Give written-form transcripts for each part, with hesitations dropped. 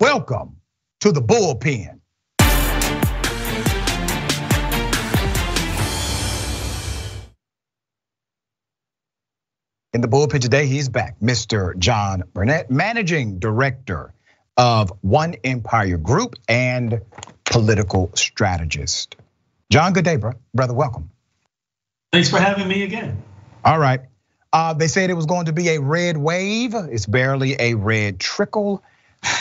Welcome to the Bullpen. In the Bullpen today, he's back, Mr. John Burnett, Managing Director of One Empire Group and political strategist. John, good day, brother, welcome. Thanks for having me again. All right, they said it was going to be a red wave. It's barely a red trickle.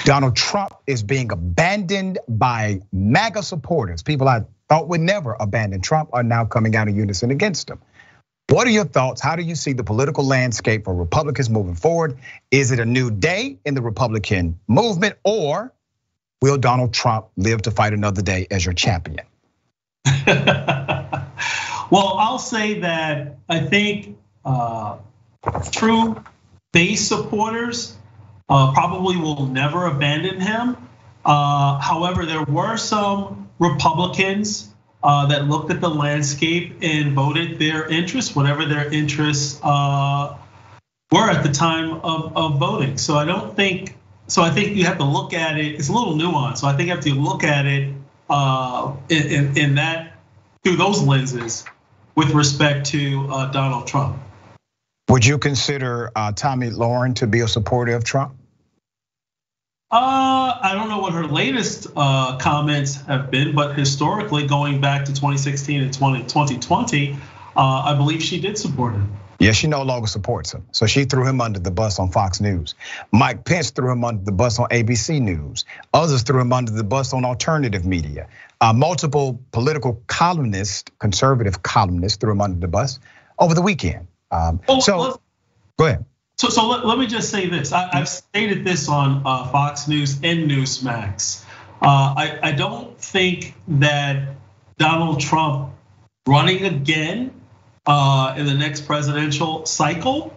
Donald Trump is being abandoned by MAGA supporters. People I thought would never abandon Trump are now coming out in unison against him. What are your thoughts? How do you see the political landscape for Republicans moving forward? Is it a new day in the Republican movement, or will Donald Trump live to fight another day as your champion? Well, I'll say that I think true base supporters probably will never abandon him. However, there were some Republicans that looked at the landscape and voted their interests, whatever their interests were at the time of voting. So I think you have to look at it. It's a little nuanced. So I think you have to look at it in that through those lenses with respect to Donald Trump. Would you consider Tomi Lahren to be a supporter of Trump? I don't know what her latest comments have been, but historically, going back to 2016 and 2020, I believe she did support him. Yeah, she no longer supports him. So she threw him under the bus on Fox News. Mike Pence threw him under the bus on ABC News. Others threw him under the bus on alternative media. Multiple political columnists, conservative columnists, threw him under the bus over the weekend. Go ahead. So let me just say this. I've stated this on Fox News and Newsmax. I don't think that Donald Trump running again in the next presidential cycle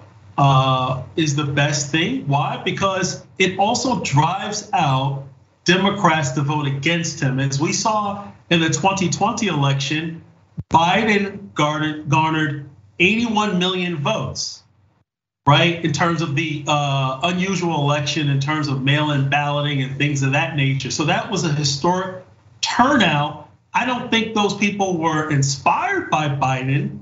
is the best thing. Why? Because it also drives out Democrats to vote against him. As we saw in the 2020 election, Biden garnered 81 million votes. Right, in terms of the unusual election, in terms of mail-in balloting and things of that nature. So that was a historic turnout. I don't think those people were inspired by Biden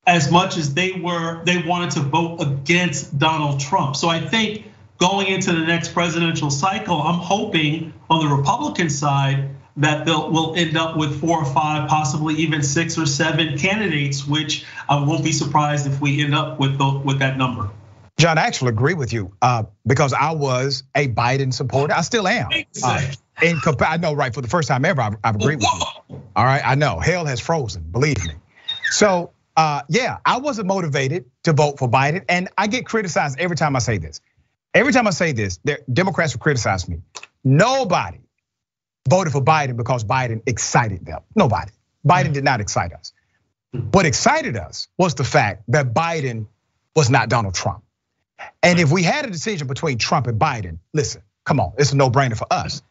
as much as they wanted to vote against Donald Trump. So I think going into the next presidential cycle, I'm hoping on the Republican side that we'll end up with 4 or 5, possibly even 6 or 7 candidates, which I won't be surprised if we end up with that number. John, I actually agree with you because I was a Biden supporter. I still am. I know, right? For the first time ever, I've agreed with you. All right, I know. Hell has frozen, believe me. So, yeah, I wasn't motivated to vote for Biden, and I get criticized every time I say this. Every time I say this, Democrats will criticize me. Nobody voted for Biden because Biden excited them. Nobody. Biden did not excite us. What excited us was the fact that Biden was not Donald Trump. And if we had a decision between Trump and Biden, listen, come on, it's a no-brainer for us.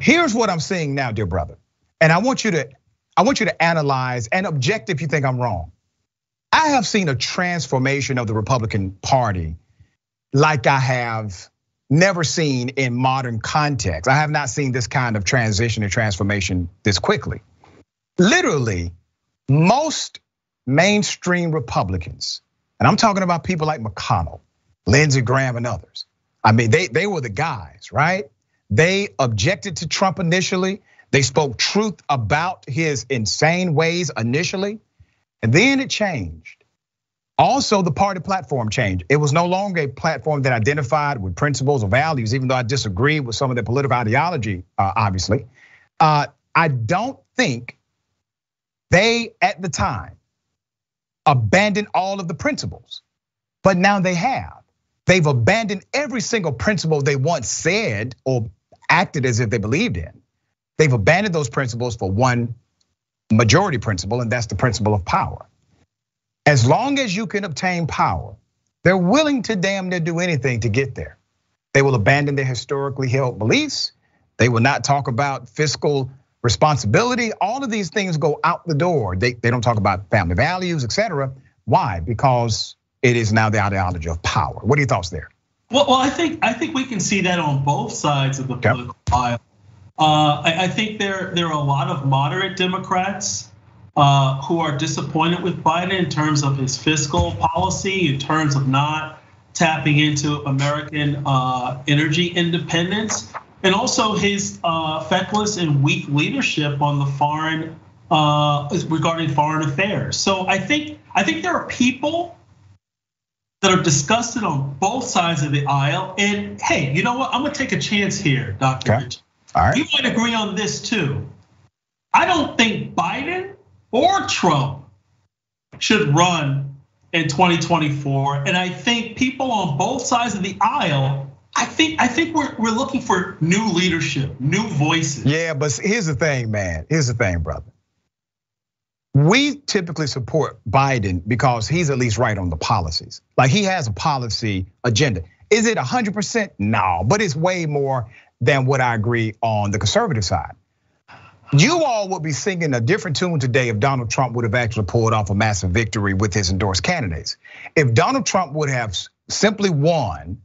Here's what I'm seeing now, dear brother. And I want you to analyze and object if you think I'm wrong. I have seen a transformation of the Republican Party like I have never seen in modern context. I have not seen this kind of transition and transformation this quickly. Literally, most mainstream Republicans, and I'm talking about people like McConnell, Lindsey Graham and others. I mean, they were the guys, right? They objected to Trump initially. They spoke truth about his insane ways initially, and then it changed. Also, the party platform changed. It was no longer a platform that identified with principles or values, even though I disagree with some of their political ideology, obviously. I don't think they, at the time, abandoned all of the principles, but now they have. They've abandoned every single principle they once said or acted as if they believed in. They've abandoned those principles for one majority principle, and that's the principle of power. As long as you can obtain power, they're willing to damn near do anything to get there. They will abandon their historically held beliefs. They will not talk about fiscal responsibility. All of these things go out the door. They don't talk about family values, etc. Why? Because it is now the ideology of power. What are your thoughts there? Well, I think we can see that on both sides of the political aisle. I think there are a lot of moderate Democrats who are disappointed with Biden in terms of his fiscal policy, in terms of not tapping into American energy independence, and also his feckless and weak leadership on the foreign regarding foreign affairs. So I think there are people that are disgusted on both sides of the aisle. And hey, you know what? I'm gonna take a chance here, Dr. Richey. All right. We might agree on this too. I don't think Biden or Trump should run in 2024. And I think people on both sides of the aisle, I think we're looking for new leadership, new voices. Yeah, but here's the thing, man. Here's the thing, brother. We typically support Biden because he's at least right on the policies. Like he has a policy agenda. Is it 100%? No, but it's way more than what I agree on the conservative side. You all would be singing a different tune today if Donald Trump would have actually pulled off a massive victory with his endorsed candidates. If Donald Trump would have simply won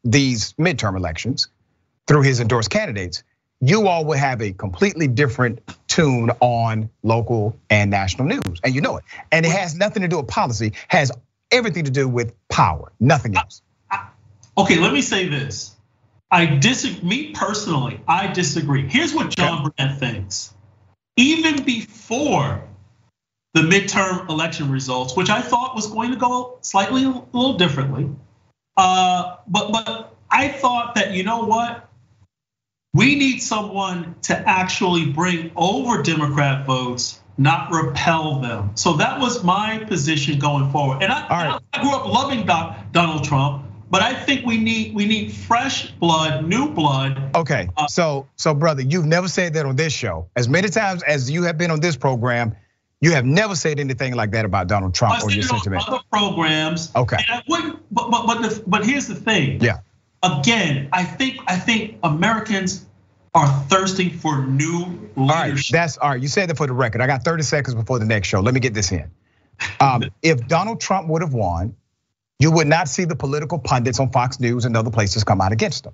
these midterm elections through his endorsed candidates, you all would have a completely different tune on local and national news, and you know it. And it has nothing to do with policy, has everything to do with power, nothing else. Okay, let me say this. Me personally, I disagree. Here's what John Burnett thinks. Even before the midterm election results, which I thought was going to go slightly a little differently, but I thought that, you know what? We need someone to actually bring over Democrat votes, not repel them. So that was my position going forward. And I grew up loving Donald Trump, but I think we need fresh blood, new blood. Okay, so brother, you've never said that on this show. As many times as you have been on this program, you have never said anything like that about Donald Trump or your sentiment. Other programs. Okay. And I wouldn't, but here's the thing. Yeah. Again, I think Americans are thirsting for new leadership. All right, that's all right. You said that for the record. I got 30 seconds before the next show. Let me get this in. If Donald Trump would have won, you would not see the political pundits on Fox News and other places come out against him.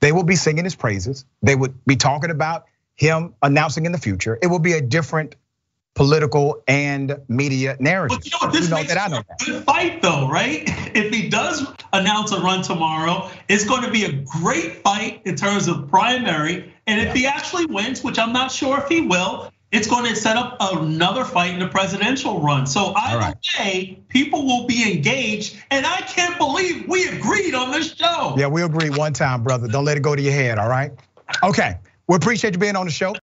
They will be singing his praises. They would be talking about him announcing in the future. It will be a different political and media narrative. But you know what, this makes a good fight though, right? If he does announce a run tomorrow, it's going to be a great fight in terms of primary. And if he actually wins, which I'm not sure if he will, it's going to set up another fight in the presidential run. So either way, people will be engaged. And I can't believe we agreed on this show. Yeah, we agreed one time, brother. Don't let it go to your head, all right? Okay, we appreciate you being on the show.